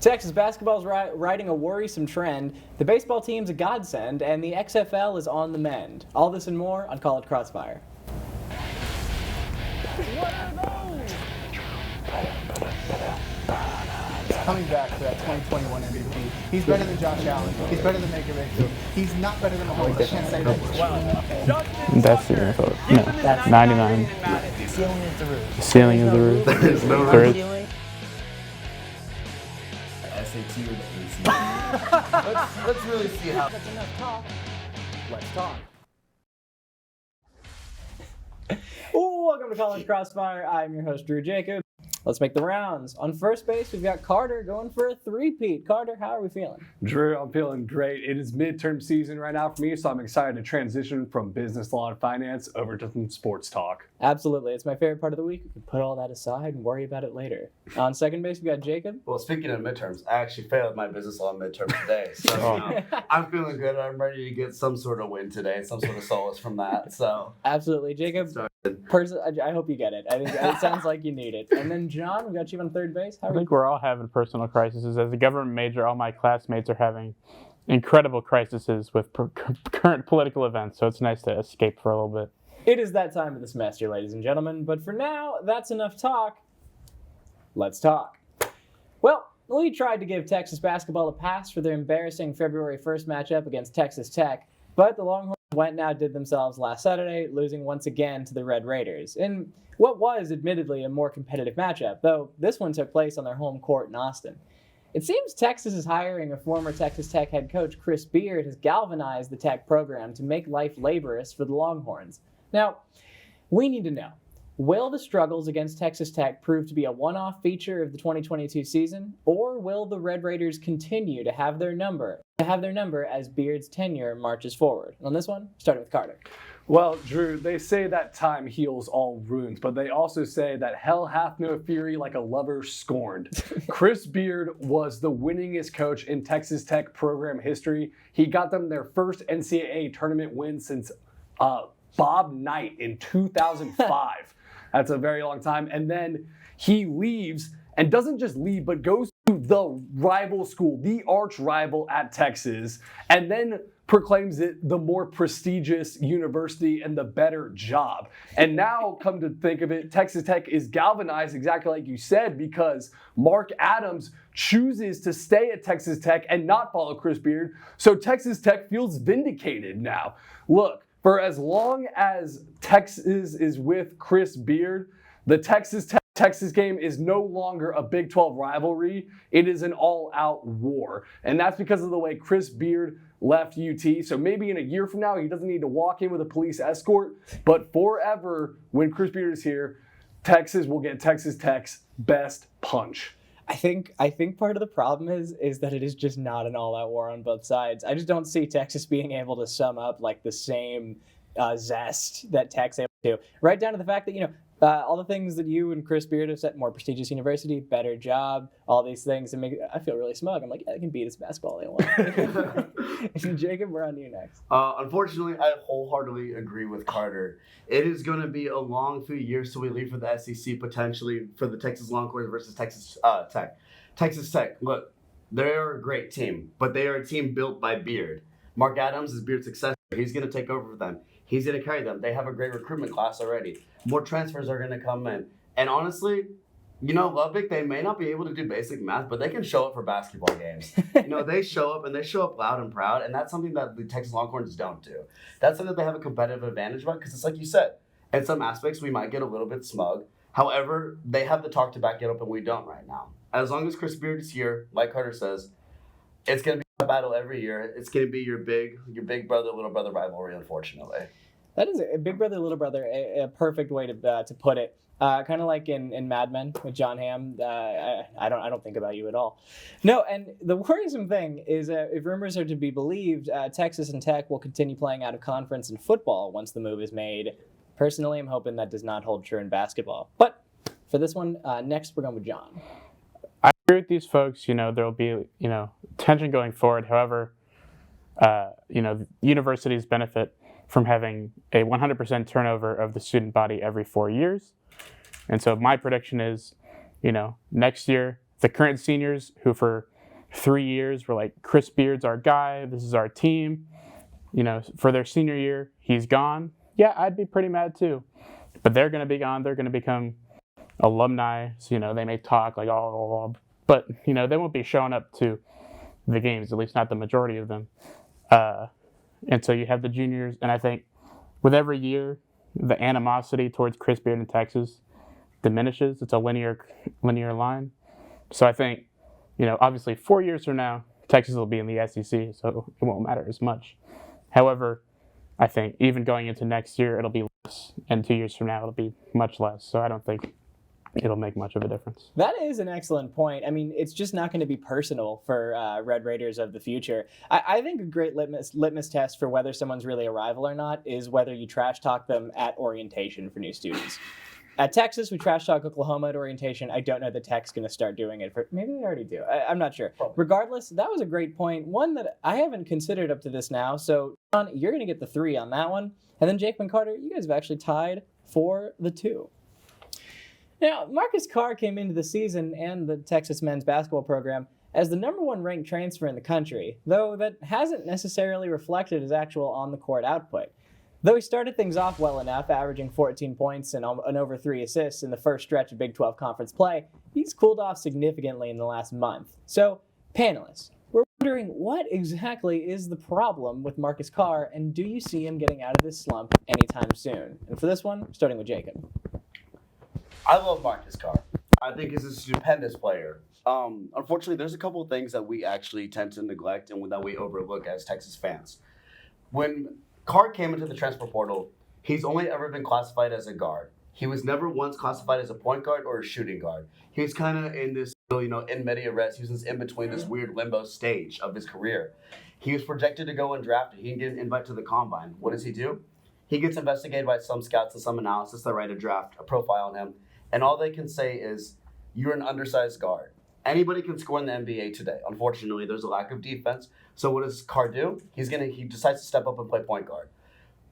Texas basketball is riding a worrisome trend. The baseball team's a godsend, and the XFL is on the mend. All this and more on College Crossfire. What are those? Coming back to that 2021 MVP. He's better than Josh Allen. He's better than Baker Mayfield. He's not better than Mahomes. I can't say that. That's the NFL. No, that's 99. The ceiling is the roof. The ceiling is the roof. There's no Third. SAT or the ACT. let's really see how. That's enough talk. Let's talk. Welcome to College Crossfire. I'm your host, Drew Jacob. Let's make the rounds. On first base, we've got Carter going for a three-peat. Carter, how are we feeling? Drew, I'm feeling great. It is midterm season right now for me, so I'm excited to transition from business, law, and finance over to some sports talk. Absolutely. It's my favorite part of the week. We can put all that aside and worry about it later. On second base, we got Jacob. Well, speaking of midterms, I actually failed my business law midterm today. So I'm feeling good. I'm ready to get some sort of win today, some sort of solace from that. So absolutely. Jacob, I hope you get it. I think it sounds like you need it. And then John, we got you on third base. I think we're all having personal crises. As a government major, all my classmates are having incredible crises with current political events, so it's nice to escape for a little bit. It is that time of the semester, ladies and gentlemen, but for now, that's enough talk. Let's talk. Well, we tried to give Texas basketball a pass for their embarrassing February 1st matchup against Texas Tech, but the Longhorns went and outdid themselves last Saturday, losing once again to the Red Raiders, in what was admittedly a more competitive matchup, though this one took place on their home court in Austin. It seems Texas's hiring of former Texas Tech head coach Chris Beard has galvanized the Tech program to make life laborious for the Longhorns. Now, we need to know, will the struggles against Texas Tech prove to be a one-off feature of the 2022 season, or will the Red Raiders continue to have their number as Beard's tenure marches forward? On this one, starting with Carter. Well, Drew, they say that time heals all wounds, but they also say that hell hath no fury like a lover scorned. Chris Beard was the winningest coach in Texas Tech program history. He got them their first NCAA tournament win since Bob Knight in 2005. That's a very long time. And then he leaves, and doesn't just leave, but goes to the rival school, the arch rival at Texas, and then proclaims it the more prestigious university and the better job. And now, come to think of it, Texas Tech is galvanized exactly like you said, because Mark Adams chooses to stay at Texas Tech and not follow Chris Beard. So Texas Tech feels vindicated now. Look, for as long as Texas is with Chris Beard, the Texas game is no longer a Big 12 rivalry. It is an all-out war. And that's because of the way Chris Beard left UT. So maybe in a year from now, he doesn't need to walk in with a police escort. But forever, when Chris Beard is here, Texas will get Texas Tech's best punch. I think part of the problem is that it is just not an all-out war on both sides. I just don't see Texas being able to sum up like the same zest that Tech's able to. Right down to the fact that, all the things that you and Chris Beard have set, more prestigious university, better job, all these things, and I feel really smug. I'm like, yeah, they can beat us basketball they want. Jacob, we're on to you next. Unfortunately, I wholeheartedly agree with Carter. It is going to be a long few years till we leave for the SEC, potentially for the Texas Longhorns versus Texas Tech. Texas Tech, look, they're a great team, but they are a team built by Beard. Mark Adams is Beard's successor. He's going to take over for them. He's going to carry them. They have a great recruitment class already. More transfers are going to come in. And honestly, Lubbock, they may not be able to do basic math, but they can show up for basketball games. They show up, and they show up loud and proud, and that's something that the Texas Longhorns don't do. That's something that they have a competitive advantage about, because it's like you said, in some aspects we might get a little bit smug. However, they have the talk to back it up, and we don't right now. As long as Chris Beard is here, like Carter says, it's going to be a battle every year. It's going to be your big brother, little brother rivalry, unfortunately. That is a big brother, little brother, a perfect way to put it. Kind of like in Mad Men with John Hamm. I don't think about you at all. No, and the worrisome thing is, if rumors are to be believed, Texas and Tech will continue playing out of conference in football once the move is made. Personally, I'm hoping that does not hold true in basketball. But for this one, next we're going with John. I agree with these folks. There will be tension going forward. However, universities benefit from having a 100% turnover of the student body every 4 years. And so my prediction is, next year, the current seniors who for 3 years where like Chris Beard's our guy, this is our team, for their senior year, he's gone. Yeah, I'd be pretty mad too. But they're going to be gone. They're going to become alumni. So, they may talk like, but, they won't be showing up to the games, at least not the majority of them. And so you have the juniors. And I think with every year, the animosity towards Chris Beard in Texas diminishes. It's a linear line. So I think, obviously 4 years from now, Texas will be in the SEC, so it won't matter as much. However, I think even going into next year, it'll be less, and 2 years from now, it'll be much less. So I don't think it'll make much of a difference. That is an excellent point. I mean, it's just not going to be personal for Red Raiders of the future. I think a great litmus test for whether someone's really a rival or not is whether you trash talk them at orientation for new students. At Texas, we trash talk Oklahoma at orientation. I don't know that Tech's going to start doing it. Maybe they already do. I'm not sure. Regardless, that was a great point. One that I haven't considered up to this now. So, John, you're going to get the 3 on that one. And then Jake and Carter, you guys have actually tied for the 2. Now, Marcus Carr came into the season and the Texas men's basketball program as the number 1 ranked transfer in the country, though that hasn't necessarily reflected his actual on-the-court output. Though he started things off well enough, averaging 14 points and over 3 assists in the first stretch of Big 12 conference play, he's cooled off significantly in the last month. So, panelists, we're wondering what exactly is the problem with Marcus Carr, and do you see him getting out of this slump anytime soon? And for this one, starting with Jacob. I love Marcus Carr. I think he's a stupendous player. Unfortunately, there's a couple of things that we actually tend to neglect and that we overlook as Texas fans. When Carr came into the transfer portal, he's only ever been classified as a guard. He was never once classified as a point guard or a shooting guard. He was kind of in this, in media res. He was in between this weird limbo stage of his career. He was projected to go undrafted. He didn't get an invite to the combine. What does he do? He gets investigated by some scouts and some analysis that write a profile on him. And all they can say is, you're an undersized guard. Anybody can score in the NBA today. Unfortunately, there's a lack of defense. So what does Carr do? He decides to step up and play point guard.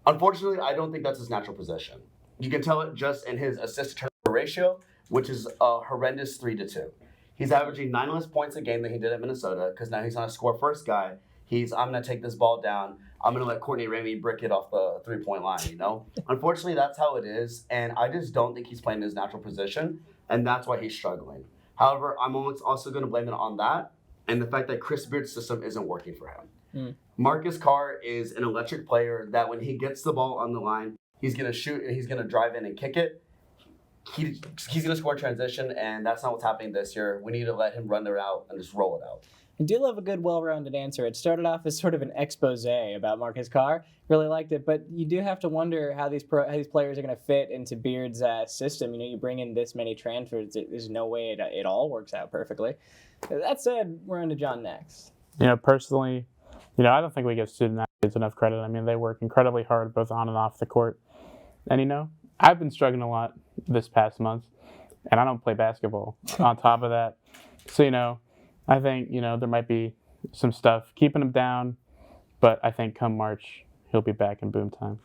Unfortunately, I don't think that's his natural position. You can tell it just in his assist-to-turnover ratio, which is a horrendous 3-2. He's averaging 9 less points a game than he did at Minnesota, because now he's not a score-first guy. I'm going to take this ball down. I'm going to let Courtney Ramey brick it off the three-point line, Unfortunately, that's how it is, and I just don't think he's playing his natural position, and that's why he's struggling. However, I'm also going to blame it on that and the fact that Chris Beard's system isn't working for him. Marcus Carr is an electric player that when he gets the ball on the line, he's going to shoot and he's going to drive in and kick it. He's going to score transition, and that's not what's happening this year. We need to let him run the route and just roll it out. I do love a good, well-rounded answer. It started off as sort of an expose about Marcus Carr. Really liked it, but you do have to wonder how these players are going to fit into Beard's system. You bring in this many transfers, there's no way it all works out perfectly. That said, we're on to John next. Personally, I don't think we give student athletes enough credit. I mean, they work incredibly hard both on and off the court. And, I've been struggling a lot this past month, and I don't play basketball on top of that. So, I think, there might be some stuff keeping him down, but I think come March, he'll be back in boom time.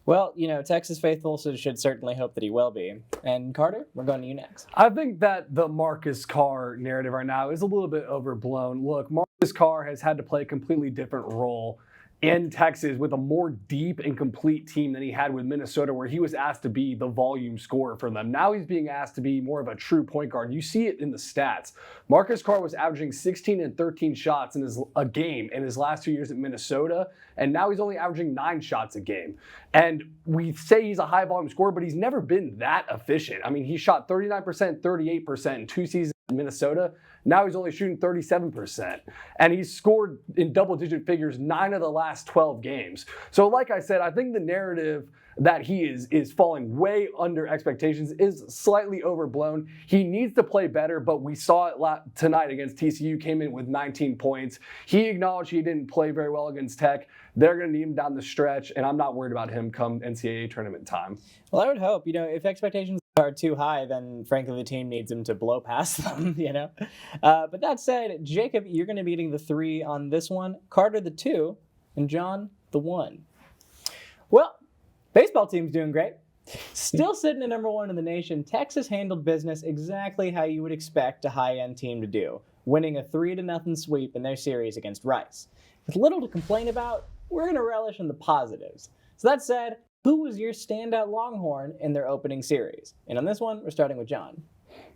Well, Texas faithful should certainly hope that he will be. And Carter, we're going to you next. I think that the Marcus Carr narrative right now is a little bit overblown. Look, Marcus Carr has had to play a completely different role in Texas with a more deep and complete team than he had with Minnesota, where he was asked to be the volume scorer for them. Now he's being asked to be more of a true point guard. You see it in the stats. Marcus Carr was averaging 16 and 13 shots in a game in his last 2 years at Minnesota, and now he's only averaging 9 shots a game. And we say he's a high volume scorer, but he's never been that efficient. I mean, he shot 39%, 38% in 2 seasons in Minnesota. Now he's only shooting 37%. And he's scored in double-digit figures 9 of the last 12 games. So like I said, I think the narrative that he is falling way under expectations is slightly overblown. He needs to play better, but we saw it tonight against TCU, came in with 19 points. He acknowledged he didn't play very well against Tech. They're going to need him down the stretch, and I'm not worried about him come NCAA tournament time. Well, I would hope, if expectations are too high, then frankly the team needs him to blow past them, But that said, Jacob, you're going to be getting the 3 on this one, Carter the 2, and John the 1. Well, baseball team's doing great. Still sitting at number 1 in the nation, Texas handled business exactly how you would expect a high-end team to do, winning a 3-0 sweep in their series against Rice. With little to complain about, we're going to relish in the positives. So that said, who was your standout Longhorn in their opening series? And on this one, we're starting with John.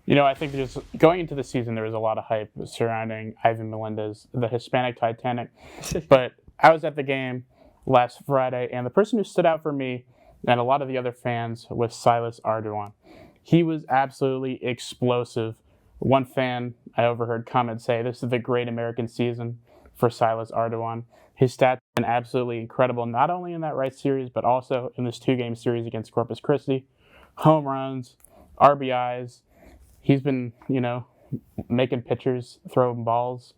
I think just going into the season, there was a lot of hype surrounding Ivan Melendez, the Hispanic Titanic. But I was at the game last Friday, and the person who stood out for me and a lot of the other fans was Silas Ardoin. He was absolutely explosive. One fan I overheard comment say, "This is the great American season for Silas Ardoin." His stats have been absolutely incredible, not only in that Rice series, but also in this 2-game series against Corpus Christi. Home runs, RBIs. He's been, making pitchers, throwing balls.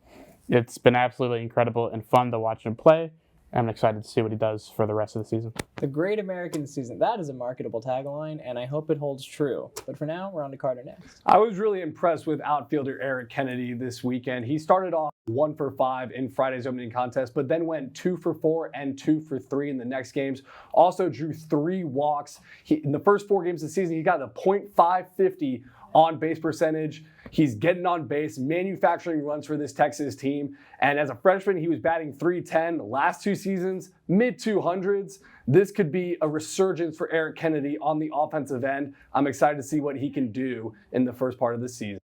It's been absolutely incredible and fun to watch him play. I'm excited to see what he does for the rest of the season. The Great American Season. That is a marketable tagline, and I hope it holds true. But for now, we're on to Carter next. I was really impressed with outfielder Eric Kennedy this weekend. He started off 1 for 5 in Friday's opening contest, but then went 2 for 4 and 2 for 3 in the next games. Also drew 3 walks. In the first 4 games of the season, he got a .550 on base percentage. He's getting on base, manufacturing runs for this Texas team. And as a freshman, he was batting .310. The last 2 seasons, mid-200s. This could be a resurgence for Eric Kennedy on the offensive end. I'm excited to see what he can do in the first part of the season.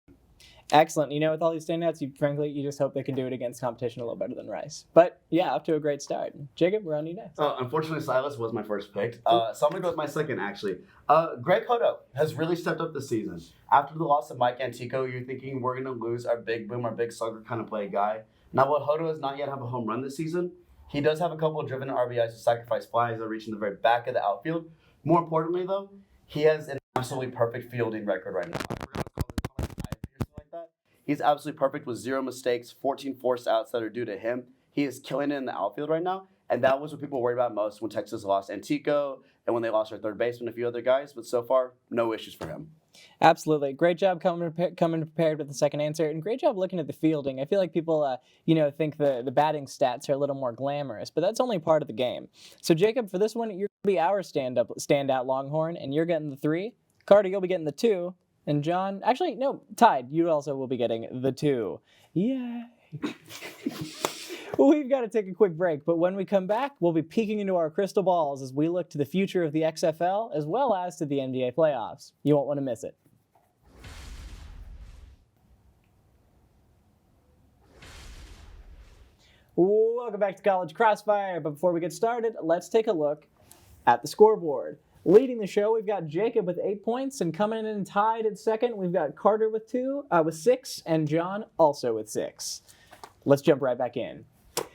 Excellent. With all these standouts, you just hope they can do it against competition a little better than Rice. But yeah, off to a great start. Jacob, we're on you next. Unfortunately, Silas was my first pick. So I'm going to go with my second, actually. Greg Hodo has really stepped up this season. After the loss of Mike Antico, you're thinking we're going to lose our big boom, our big slugger kind of play guy. Now, while Hodo does not yet have a home run this season, he does have a couple of driven RBIs to sacrifice flies that are reaching the very back of the outfield. More importantly, though, he has an absolutely perfect fielding record right now. He's absolutely perfect with 0 mistakes, 14 forced outs that are due to him. He is killing it in the outfield right now, and that was what people worried about most when Texas lost Antico and when they lost their third baseman and a few other guys. But so far, no issues for him. Absolutely. Great job coming prepared with the second answer, and great job looking at the fielding. I feel like people, think the batting stats are a little more glamorous, but that's only part of the game. So, Jacob, for this one, you're going to be our standout Longhorn, and you're getting the 3. Carter, you'll be getting the 2. And John, actually, no, tied. You also will be getting the 2. Yay. Well, we've got to take a quick break, but when we come back, we'll be peeking into our crystal balls as we look to the future of the XFL as well as to the NBA playoffs. You won't want to miss it. Welcome back to College Crossfire, but before we get started, let's take a look at the scoreboard. Leading the show, we've got Jacob with 8 points, and coming in tied at second, we've got Carter with 6, and John also with 6. Let's jump right back in.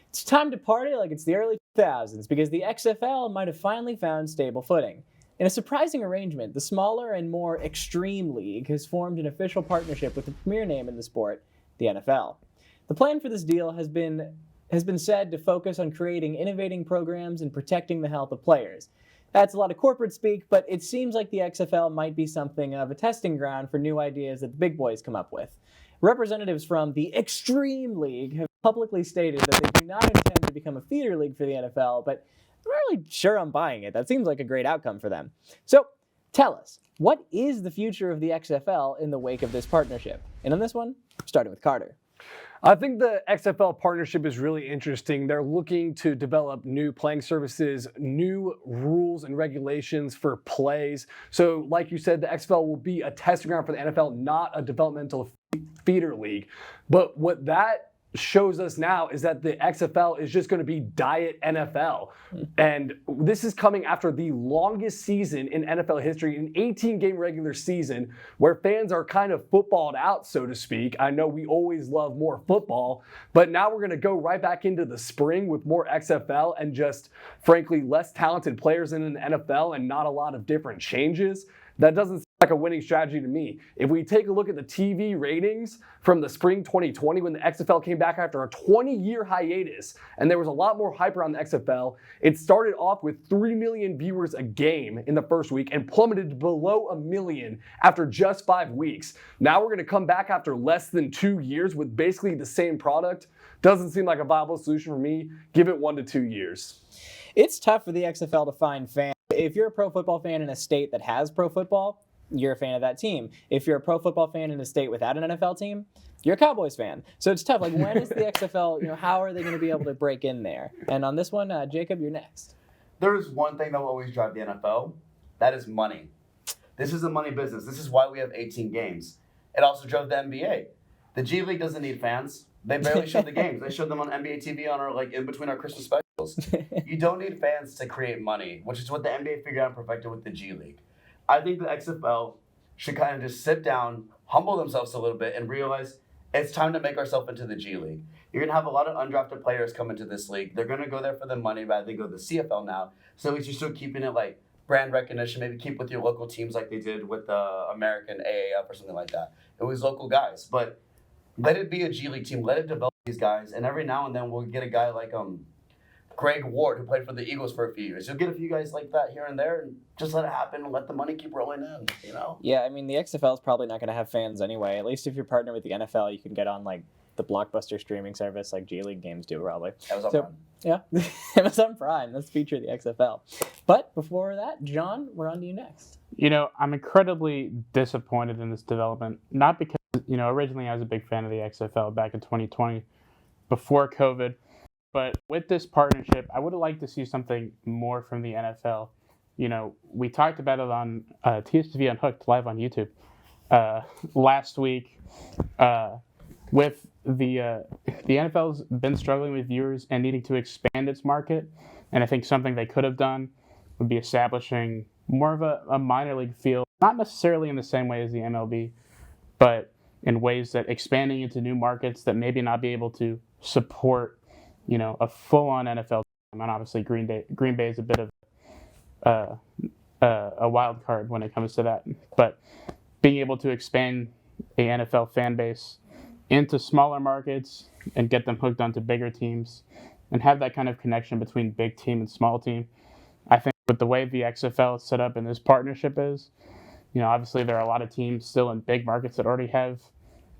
It's time to party like it's the early 2000s because the XFL might have finally found stable footing. In a surprising arrangement, the smaller and more extreme league has formed an official partnership with the premier name in the sport, the NFL. The plan for this deal has been said to focus on creating innovating programs and protecting the health of players. That's a lot of corporate speak, but it seems like the XFL might be something of a testing ground for new ideas that the big boys come up with. Representatives from the Extreme League have publicly stated that they do not intend to become a feeder league for the NFL, but I'm not really sure I'm buying it. That seems like a great outcome for them. So, tell us, what is the future of the XFL in the wake of this partnership? And on this one, starting with Carter. I think the XFL partnership is really interesting. They're looking to develop new playing services, new rules and regulations for plays. So like you said, the XFL will be a testing ground for the NFL, not a developmental feeder league. But what that shows us now is that the XFL is just going to be diet NFL. And this is coming after the longest season in NFL history, an 18-game regular season where fans are kind of footballed out, so to speak. I know we always love more football, but now we're going to go right back into the spring with more XFL and just, frankly, less talented players in the NFL and not a lot of different changes. That doesn't seem like a winning strategy to me. If we take a look at the TV ratings from the spring 2020 when the XFL came back after a 20-year hiatus, and there was a lot more hype around the XFL, it started off with 3 million viewers a game in the first week and plummeted to below 1 million after just 5 weeks. Now we're going to come back after less than 2 years with basically the same product. Doesn't seem like a viable solution for me. Give it 1 to 2 years. It's tough for the XFL to find fans If you're a pro football fan in a state that has pro football, you're a fan of that team. If you're a pro football fan in a state without an NFL team, you're a Cowboys fan. So it's tough. Like, when is the XFL, how are they going to be able to break in there? And on this one, Jacob, you're next. There is one thing that will always drive the NFL. That is money. This is a money business. This is why we have 18 games. It also drove the NBA. The G League doesn't need fans. They barely show the games. They showed them on NBA TV on our in between our Christmas specials. You don't need fans to create money, which is what the NBA figured out and perfected with the G League. I think the XFL should kind of just sit down, humble themselves a little bit, and realize it's time to make ourselves into the G League. You're going to have a lot of undrafted players come into this league. They're going to go there for the money, rather than go to the CFL now. So at least you're still keeping it like brand recognition. Maybe keep with your local teams like they did with the American AAF or something like that. It was local guys. But let it be a G League team. Let it develop these guys. And every now and then we'll get a guy like Greg Ward, who played for the Eagles for a few years. You'll get a few guys like that here and there, and just let it happen and let the money keep rolling in, Yeah, I mean, the XFL is probably not going to have fans anyway. At least if you're partnered with the NFL, you can get on, like, the Blockbuster streaming service like G League games do, probably. Amazon Prime. Yeah, Amazon Prime. Let's feature the XFL. But before that, John, we're on to you next. I'm incredibly disappointed in this development. Not because, originally I was a big fan of the XFL back in 2020, before COVID. But with this partnership, I would have liked to see something more from the NFL. We talked about it on TSTV Unhooked live on YouTube last week. With the NFL's been struggling with viewers and needing to expand its market, and I think something they could have done would be establishing more of a minor league feel, not necessarily in the same way as the MLB, but in ways that expanding into new markets that maybe not be able to support a full-on NFL team. And obviously Green Bay is a bit of a wild card when it comes to that. But being able to expand a NFL fan base into smaller markets and get them hooked onto bigger teams and have that kind of connection between big team and small team. I think with the way the XFL is set up and this partnership is, obviously there are a lot of teams still in big markets that already have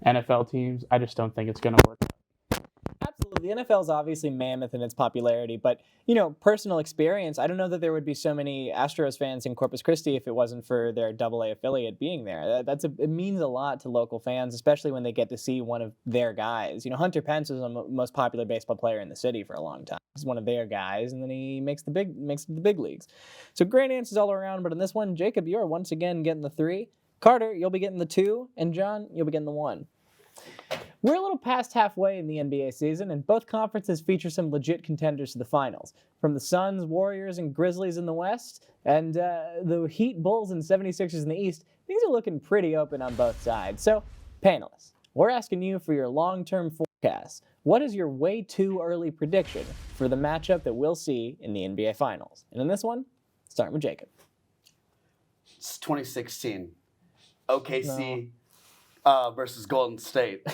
NFL teams. I just don't think it's going to work. Absolutely. The NFL is obviously mammoth in its popularity, but, personal experience, I don't know that there would be so many Astros fans in Corpus Christi if it wasn't for their AA affiliate being there. It means a lot to local fans, especially when they get to see one of their guys. Hunter Pence was the most popular baseball player in the city for a long time. He's one of their guys, and then he makes it to the big leagues. So great answers all around, but in this one, Jacob, you are once again getting the 3. Carter, you'll be getting the 2, and John, you'll be getting the 1. We're a little past halfway in the NBA season, and both conferences feature some legit contenders to the finals. From the Suns, Warriors, and Grizzlies in the West, and the Heat, Bulls, and 76ers in the East, things are looking pretty open on both sides. So, panelists, we're asking you for your long-term forecast. What is your way too early prediction for the matchup that we'll see in the NBA Finals? And in this one, starting with Jacob. It's 2016. OKC versus Golden State.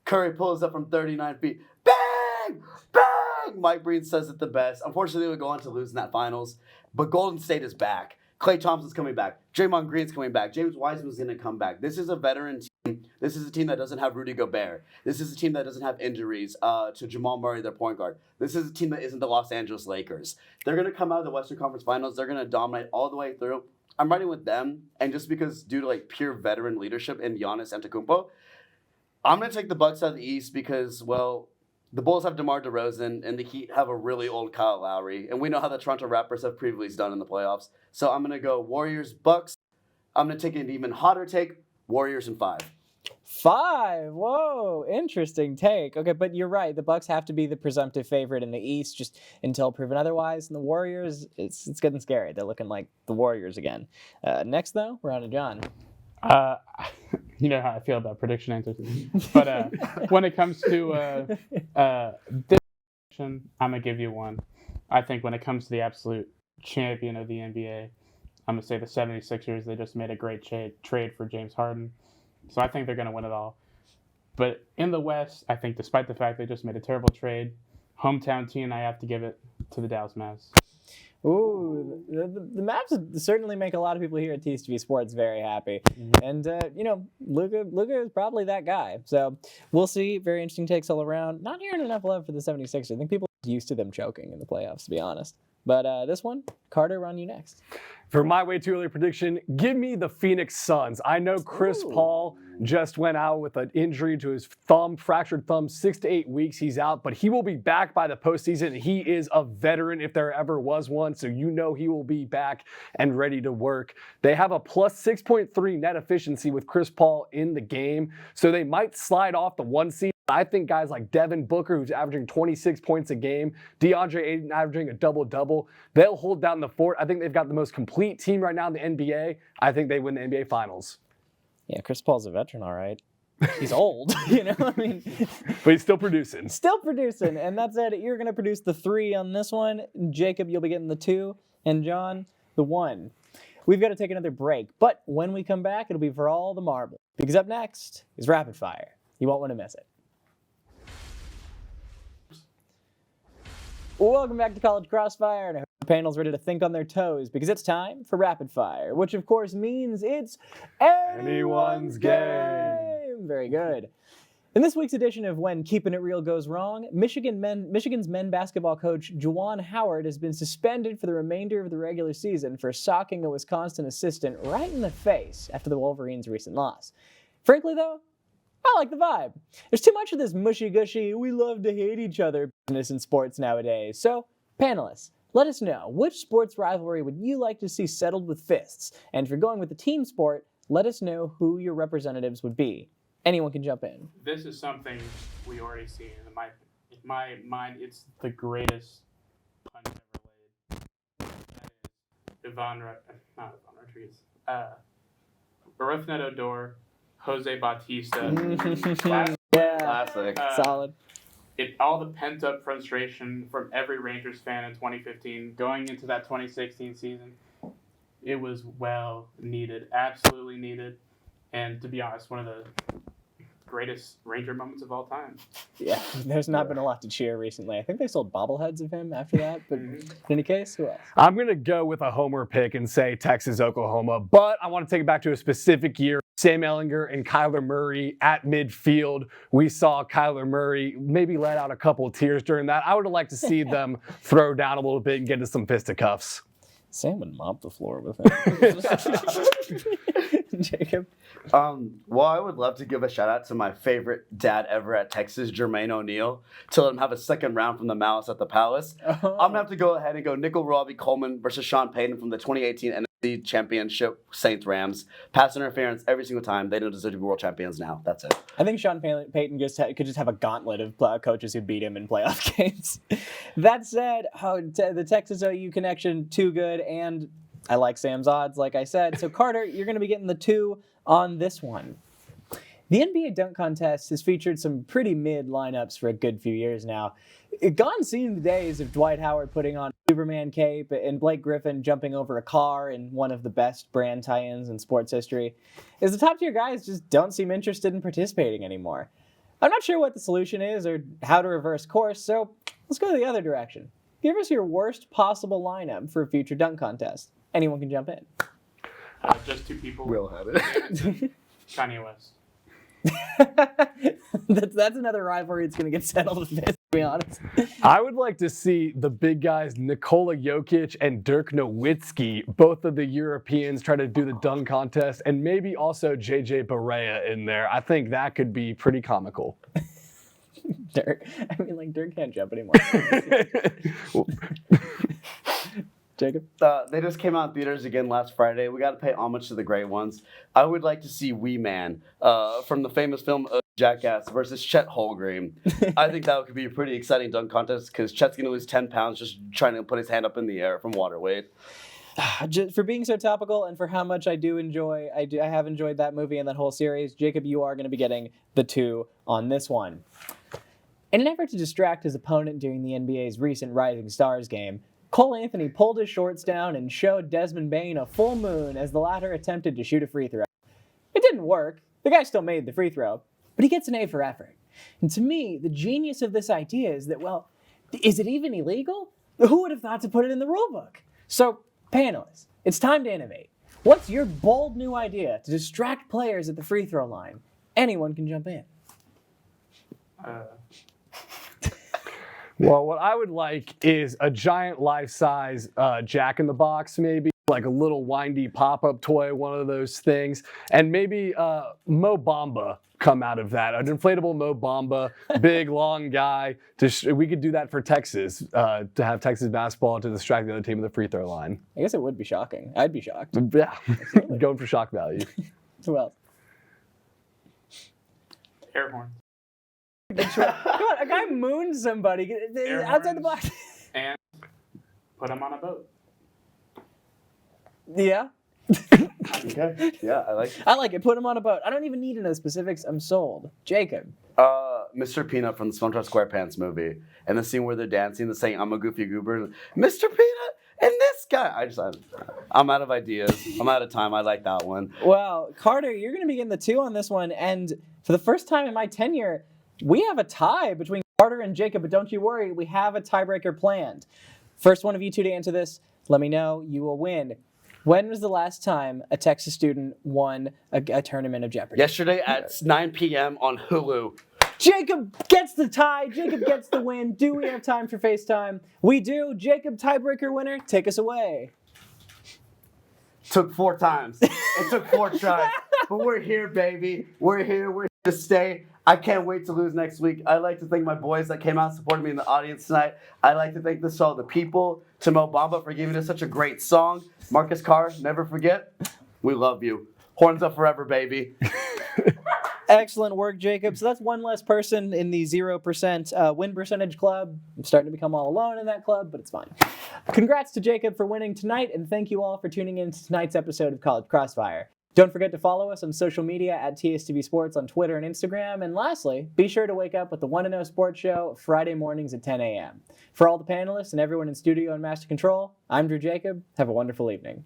Curry pulls up from 39 feet. Bang! Bang! Mike Breen says it the best. Unfortunately, they would go on to lose in that finals. But Golden State is back. Klay Thompson's coming back. Draymond Green's coming back. James Wiseman's going to come back. This is a veteran team. This is a team that doesn't have Rudy Gobert. This is a team that doesn't have injuries to Jamal Murray, their point guard. This is a team that isn't the Los Angeles Lakers. They're going to come out of the Western Conference Finals. They're going to dominate all the way through. I'm riding with them, and just because due to pure veteran leadership in Giannis Antetokounmpo, I'm going to take the Bucks out of the East because, well, the Bulls have DeMar DeRozan, and the Heat have a really old Kyle Lowry, and we know how the Toronto Raptors have previously done in the playoffs. So I'm going to go Warriors, Bucks. I'm going to take an even hotter take, Warriors in 5. 5. Whoa, interesting take. Okay, but you're right. The Bucks have to be the presumptive favorite in the East, just until proven otherwise. And the Warriors, it's getting scary. They're looking like the Warriors again. Next, though, we're on to John. You know how I feel about prediction answers. But when it comes to this prediction, I'm going to give you 1. I think when it comes to the absolute champion of the NBA, I'm going to say the 76ers. They just made a great trade for James Harden. So I think they're going to win it all. But in the West, I think despite the fact they just made a terrible trade, hometown team, I have to give it to the Dallas Mavs. Ooh, the Mavs certainly make a lot of people here at TSTV Sports very happy. And, Luka is probably that guy. So we'll see. Very interesting takes all around. Not hearing enough love for the 76ers. I think people are used to them choking in the playoffs, to be honest. But this one, Carter, on you next. For my way too early prediction, give me the Phoenix Suns. I know Chris Paul just went out with an injury to his thumb, fractured thumb, 6 to 8 weeks. He's out, but he will be back by the postseason. He is a veteran if there ever was one, so you know he will be back and ready to work. They have a plus 6.3 net efficiency with Chris Paul in the game, so they might slide off the 1 seed. I think guys like Devin Booker, who's averaging 26 points a game, DeAndre Ayton averaging a double-double, they'll hold down the fort. I think they've got the most complete team right now in the NBA. I think they win the NBA Finals. Yeah, Chris Paul's a veteran, all right. He's old, I mean. But he's still producing. Still producing, and that's it. You're going to produce the 3 on this one. Jacob, you'll be getting the 2, and John, the 1. We've got to take another break, but when we come back, it'll be for all the marbles. Because up next is Rapid Fire. You won't want to miss it. Welcome back to College Crossfire, and I hope the panel's ready to think on their toes because it's time for Rapid Fire, which of course means it's anyone's game. Very good. In this week's edition of When Keeping It Real Goes Wrong, Michigan's men basketball coach Juwan Howard has been suspended for the remainder of the regular season for socking a Wisconsin assistant right in the face after the Wolverines' recent loss. Frankly, though, I like the vibe. There's too much of this mushy-gushy, we love to hate each other business in sports nowadays. So, panelists, let us know, which sports rivalry would you like to see settled with fists? And if you're going with the team sport, let us know who your representatives would be. Anyone can jump in. This is something we already see. In my mind, it's the greatest punch ever laid. That is not Ivan Rodriguez. Arifnet Odor, Jose Bautista. Classic. Solid. All the pent-up frustration from every Rangers fan in 2015 going into that 2016 season, it was well needed, absolutely needed, and to be honest, one of the greatest Ranger moments of all time. Yeah, there's not been a lot to cheer recently. I think they sold bobbleheads of him after that, but in any case, who else? I'm going to go with a homer pick and say Texas, Oklahoma, but I want to take it back to a specific year. Sam Ehlinger and Kyler Murray at midfield. We saw Kyler Murray maybe let out a couple of tears during that. I would have liked to see them throw down a little bit and get into some fisticuffs. Sam would mop the floor with him. Jacob? Well, I would love to give a shout out to my favorite dad ever at Texas, Jermaine O'Neal, to let him have a second round from the Malice at the Palace. I'm going to have to go ahead and go Nickel Robbie Coleman versus Sean Payton from the 2018 NFC Championship Saints Rams. Pass interference every single time. They don't deserve to be world champions now. That's it. I think Sean Payton could just have a gauntlet of coaches who beat him in playoff games. That said, the Texas OU connection, too good, and I like Sam's odds, like I said. So, Carter, you're going to be getting the 2 on this one. The NBA dunk contest has featured some pretty mid lineups for a good few years now. Gone seen the days of Dwight Howard putting on Superman cape and Blake Griffin jumping over a car in one of the best brand tie-ins in sports history. As the top-tier guys just don't seem interested in participating anymore. I'm not sure what the solution is or how to reverse course, so let's go the other direction. Give us your worst possible lineup for a future dunk contest. Anyone can jump in. Just 2 people. Will have it. Kanye West. That's another rivalry that's going to get settled with this, to be honest. I would like to see the big guys Nikola Jokic and Dirk Nowitzki, both of the Europeans, try to do the dunk contest, and maybe also JJ Barea in there. I think that could be pretty comical. Dirk can't jump anymore. Jacob? They just came out in theaters again last Friday. We got to pay homage to the great ones. I would like to see Wee Man from the famous film Jackass versus Chet Holmgren. I think that could be a pretty exciting dunk contest because Chet's going to lose 10 pounds just trying to put his hand up in the air from water weight. Just for being so topical and for how much I have enjoyed that movie and that whole series, Jacob, you are going to be getting the 2 on this one. In an effort to distract his opponent during the NBA's recent Rising Stars game, Cole Anthony pulled his shorts down and showed Desmond Bane a full moon as the latter attempted to shoot a free throw. It didn't work. The guy still made the free throw, but he gets an A for effort. And to me, the genius of this idea is that, well, is it even illegal? Who would have thought to put it in the rulebook? So, panelists, it's time to innovate. What's your bold new idea to distract players at the free throw line? Anyone can jump in. Well, what I would like is a giant life-size Jack in the Box, maybe like a little windy pop-up toy, one of those things, and maybe Mo Bamba come out of that. An inflatable Mo Bamba, big, long guy. We could do that for Texas, to have Texas basketball to distract the other team at the free throw line. I guess it would be shocking. I'd be shocked. Yeah, going for shock value. Who else? Air horn. Come on, a guy moons somebody outside the box. And put them on a boat. Yeah. Okay. Yeah, I like. I like it. Put him on a boat. I don't even need to know specifics. I'm sold. Jacob. Mr. Peanut from the SpongeBob SquarePants movie, and the scene where they're dancing, they're saying "I'm a goofy goober," Mr. Peanut and this guy. I'm out of ideas. I'm out of time. I like that one. Well, Carter, you're going to be getting the 2 on this one, and for the first time in my tenure, we have a tie between Carter and Jacob. But don't you worry, we have a tiebreaker planned. First one of you two to answer this. Let me know. You will win. When was the last time a Texas student won a tournament of Jeopardy? Yesterday at 9 p.m. on Hulu. Jacob gets the tie. Jacob gets the win. Do we have time for FaceTime? We do. Jacob, tiebreaker winner, take us away. Took 4 times. It took 4 tries. But we're here, baby. We're here. We're here to stay. I can't wait to lose next week. I'd like to thank my boys that came out and supported me in the audience tonight. I'd like to thank all the people, to Mo Bamba for giving us such a great song. Marcus Carr, never forget. We love you. Horns up forever, baby. Excellent work, Jacob. So that's one less person in the 0% win percentage club. I'm starting to become all alone in that club, but it's fine. Congrats to Jacob for winning tonight, and thank you all for tuning in to tonight's episode of College Crossfire. Don't forget to follow us on social media at TSTV Sports on Twitter and Instagram. And lastly, be sure to wake up with the 1-0 Sports Show Friday mornings at 10 a.m. For all the panelists and everyone in studio and master control, I'm Drew Jacob. Have a wonderful evening.